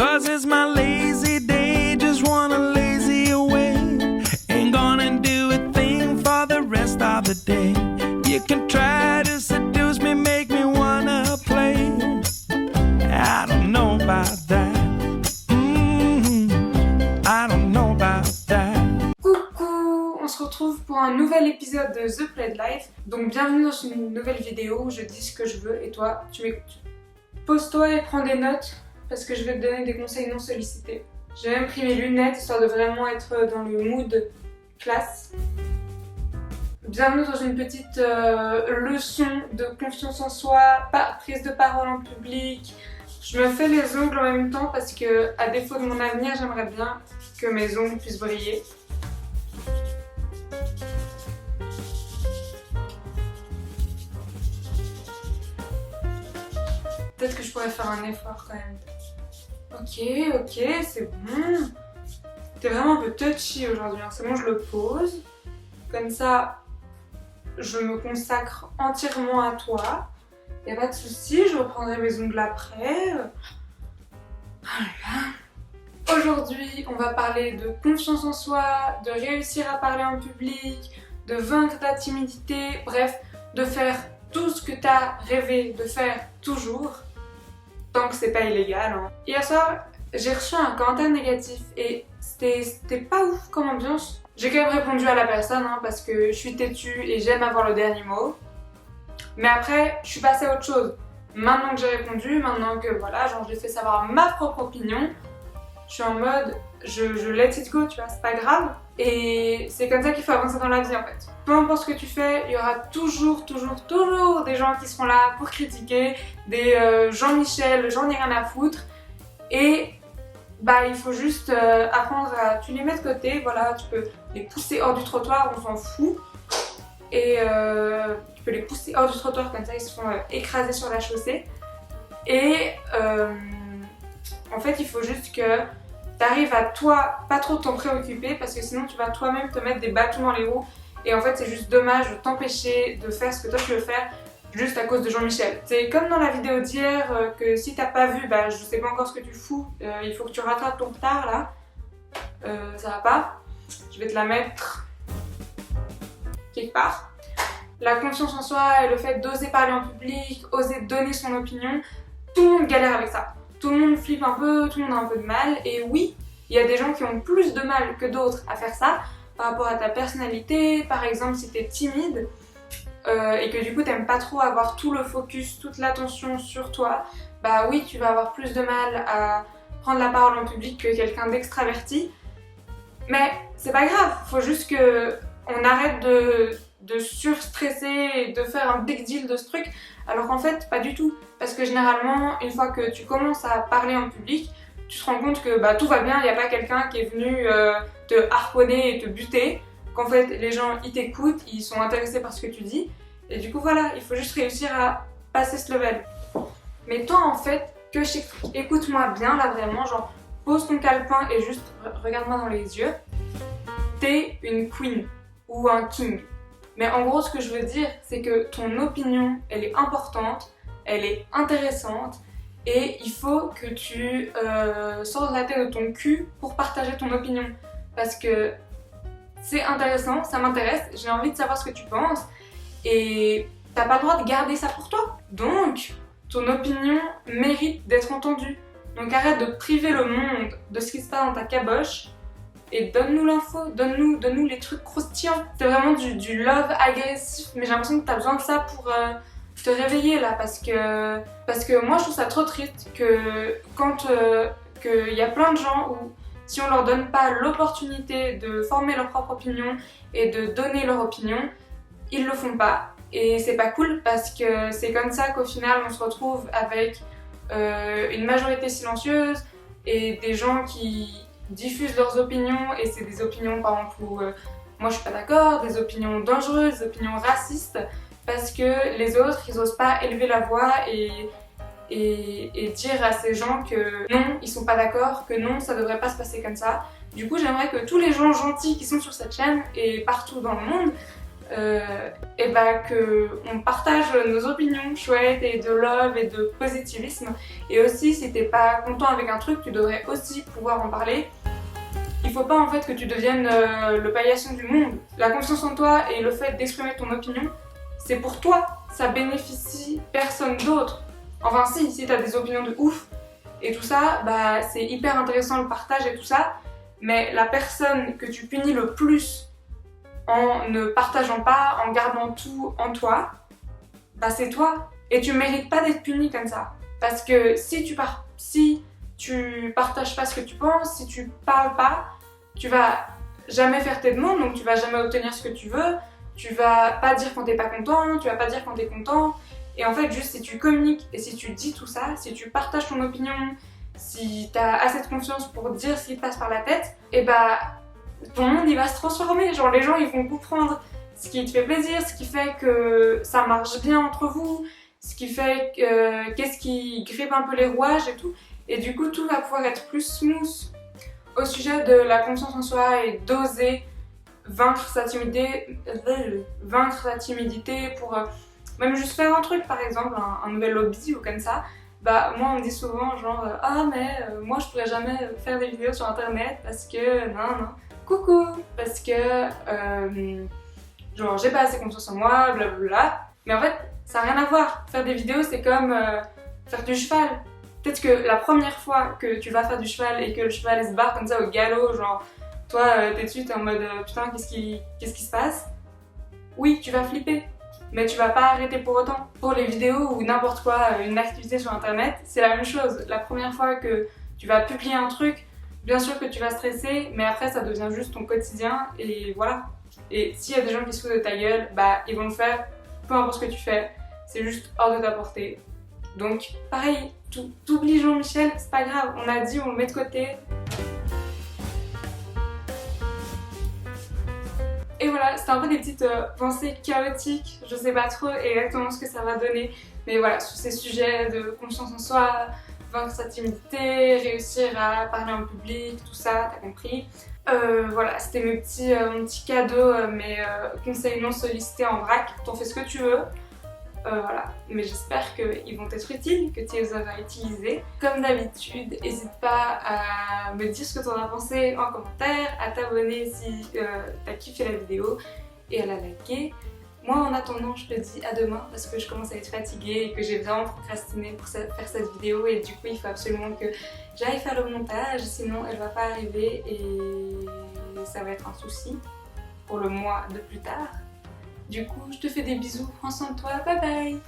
'Cause it's my lazy day, just wanna lazy away. Ain't gonna do a thing for the rest of the day. You can try to seduce me, make me wanna play. I don't know about that. I don't know about that. Coucou, on se retrouve pour un nouvel épisode de The Played Life. Donc bienvenue dans une nouvelle vidéo où je dis ce que je veux et toi, tu m'écoutes. Pose-toi et prends des notes parce que je vais te donner des conseils non sollicités. J'ai même pris mes lunettes histoire de vraiment être dans le mood classe. Bienvenue dans une petite leçon de confiance en soi, prise de parole en public. Je me fais les ongles en même temps parce que, à défaut de mon avenir, j'aimerais bien que mes ongles puissent briller. Peut-être que je pourrais faire un effort quand même. Ok, c'est bon. T'es vraiment un peu touchy aujourd'hui, hein. C'est bon, je le pose. Comme ça, je me consacre entièrement à toi. Y'a pas de souci, je reprendrai mes ongles après. Voilà. Aujourd'hui, on va parler de confiance en soi, de réussir à parler en public, de vaincre ta timidité, bref, de faire tout ce que t'as rêvé de faire toujours, tant que c'est pas illégal. Hein. Hier soir, j'ai reçu un commentaire négatif et c'était pas ouf comme ambiance. J'ai quand même répondu à la personne hein, parce que je suis têtue et j'aime avoir le dernier mot. Mais après, je suis passée à autre chose. Maintenant que j'ai répondu, maintenant que voilà, genre j'ai fait savoir ma propre opinion, je suis en mode, je let it go, tu vois, c'est pas grave. Et c'est comme ça qu'il faut avancer dans la vie en fait. Peu importe ce que tu fais, il y aura toujours des gens qui seront là pour critiquer, des Jean-Michel, j'en ai rien à foutre. Et bah il faut juste apprendre à, tu les mets de côté, voilà, tu peux les pousser hors du trottoir, on s'en fout. Et tu peux les pousser hors du trottoir comme ça ils se font écraser sur la chaussée. Et en fait il faut juste que tu arrives à toi pas trop t'en préoccuper parce que sinon tu vas toi-même te mettre des bâtons dans les roues et en fait c'est juste dommage de t'empêcher de faire ce que toi tu veux faire juste à cause de Jean-Michel. C'est comme dans la vidéo d'hier que si t'as pas vu, bah je sais pas encore ce que tu fous, il faut que tu rattrapes ton retard là, ça va pas, je vais te la mettre quelque part. La confiance en soi et le fait d'oser parler en public, oser donner son opinion, tout le monde galère avec ça. Tout le monde flippe un peu, tout le monde a un peu de mal. Et oui, il y a des gens qui ont plus de mal que d'autres à faire ça par rapport à ta personnalité. Par exemple, si t'es timide et que du coup t'aimes pas trop avoir tout le focus, toute l'attention sur toi, bah oui, tu vas avoir plus de mal à prendre la parole en public que quelqu'un d'extraverti. Mais c'est pas grave, faut juste que on arrête de surstresser et de faire un big deal de ce truc, alors qu'en fait pas du tout, parce que généralement une fois que tu commences à parler en public, tu te rends compte que bah, tout va bien, il n'y a pas quelqu'un qui est venu te harponner et te buter, qu'en fait les gens ils t'écoutent, ils sont intéressés par ce que tu dis, et du coup voilà, il faut juste réussir à passer ce level. Mais toi en fait, que je t'explique, écoute-moi bien là vraiment, genre pose ton calepin et juste regarde-moi dans les yeux, t'es une queen ou un king. Mais en gros, ce que je veux dire, c'est que ton opinion, elle est importante, elle est intéressante et il faut que tu sortes la tête de ton cul pour partager ton opinion. Parce que c'est intéressant, ça m'intéresse, j'ai envie de savoir ce que tu penses et t'as pas le droit de garder ça pour toi. Donc, ton opinion mérite d'être entendue. Donc arrête de priver le monde de ce qui se passe dans ta caboche. Et donne-nous l'info, donne-nous les trucs croustillants. C'est vraiment du love agressif, mais j'ai l'impression que t'as besoin de ça pour te réveiller là, parce que moi je trouve ça trop triste que quand qu'il y a plein de gens où si on leur donne pas l'opportunité de former leur propre opinion et de donner leur opinion, ils le font pas. Et c'est pas cool parce que c'est comme ça qu'au final on se retrouve avec une majorité silencieuse et des gens qui diffusent leurs opinions et c'est des opinions par exemple où moi je suis pas d'accord, des opinions dangereuses, des opinions racistes parce que les autres ils osent pas élever la voix et dire à ces gens que non ils sont pas d'accord, que non ça devrait pas se passer comme ça. Du coup j'aimerais que tous les gens gentils qui sont sur cette chaîne et partout dans le monde et bah qu'on partage nos opinions chouettes et de love et de positivisme. Et aussi, si t'es pas content avec un truc, tu devrais aussi pouvoir en parler. Il faut pas en fait que tu deviennes le paillasson du monde. La confiance en toi et le fait d'exprimer ton opinion, c'est pour toi, ça bénéficie personne d'autre. Enfin si t'as des opinions de ouf et tout ça, bah c'est hyper intéressant le partage et tout ça, mais la personne que tu punis le plus en ne partageant pas, en gardant tout en toi, bah c'est toi. Et tu mérites pas d'être puni comme ça. Parce que si tu partages pas ce que tu penses, si tu parles pas, tu vas jamais faire tes demandes, donc tu vas jamais obtenir ce que tu veux, tu vas pas dire quand t'es pas content, tu vas pas dire quand t'es content. Et en fait, juste si tu communiques et si tu dis tout ça, si tu partages ton opinion, si t'as assez de confiance pour dire ce qui te passe par la tête, et bah ton monde il va se transformer. Genre les gens ils vont comprendre ce qui te fait plaisir, ce qui fait que ça marche bien entre vous, ce qui fait qu'est-ce qui grippe un peu les rouages et tout. Et du coup tout va pouvoir être plus smooth. Au sujet de la confiance en soi et d'oser vaincre sa timidité pour même juste faire un truc, par exemple un nouvel hobby ou comme ça. Bah moi on me dit souvent genre ah mais moi je pourrais jamais faire des vidéos sur internet parce que non. Coucou, parce que genre j'ai pas assez confiance en moi, blablabla. Mais en fait, ça n'a rien à voir. Faire des vidéos, c'est comme faire du cheval. Peut-être que la première fois que tu vas faire du cheval et que le cheval se barre comme ça au galop, genre toi t'es dessus, t'es en mode putain qu'est-ce qui se passe? Oui, tu vas flipper, mais tu vas pas arrêter pour autant. Pour les vidéos ou n'importe quoi, une activité sur internet, c'est la même chose. La première fois que tu vas publier un truc, bien sûr que tu vas stresser, mais après ça devient juste ton quotidien et voilà. Et s'il y a des gens qui se foutent de ta gueule, bah ils vont le faire, peu importe ce que tu fais, c'est juste hors de ta portée. Donc pareil, t'oublies Jean-Michel, c'est pas grave, on a dit, on le met de côté. Et voilà, c'était un peu des petites pensées chaotiques, je sais pas trop exactement ce que ça va donner, mais voilà, sur ces sujets de confiance en soi, vaincre sa timidité, réussir à parler en public, tout ça, t'as compris. Voilà, c'était mon petit cadeau, mes conseils non sollicités en vrac, t'en fais ce que tu veux. Voilà, mais j'espère qu'ils vont être utiles, que tu les auras utilisés. Comme d'habitude, n'hésite pas à me dire ce que tu en as pensé en commentaire, à t'abonner si t'as kiffé la vidéo et à la liker. Moi en attendant, je te dis à demain parce que je commence à être fatiguée et que j'ai vraiment procrastiné pour faire cette vidéo et du coup il faut absolument que j'aille faire le montage, sinon elle va pas arriver et ça va être un souci pour le mois de plus tard. Du coup, je te fais des bisous, prends soin de toi, bye bye!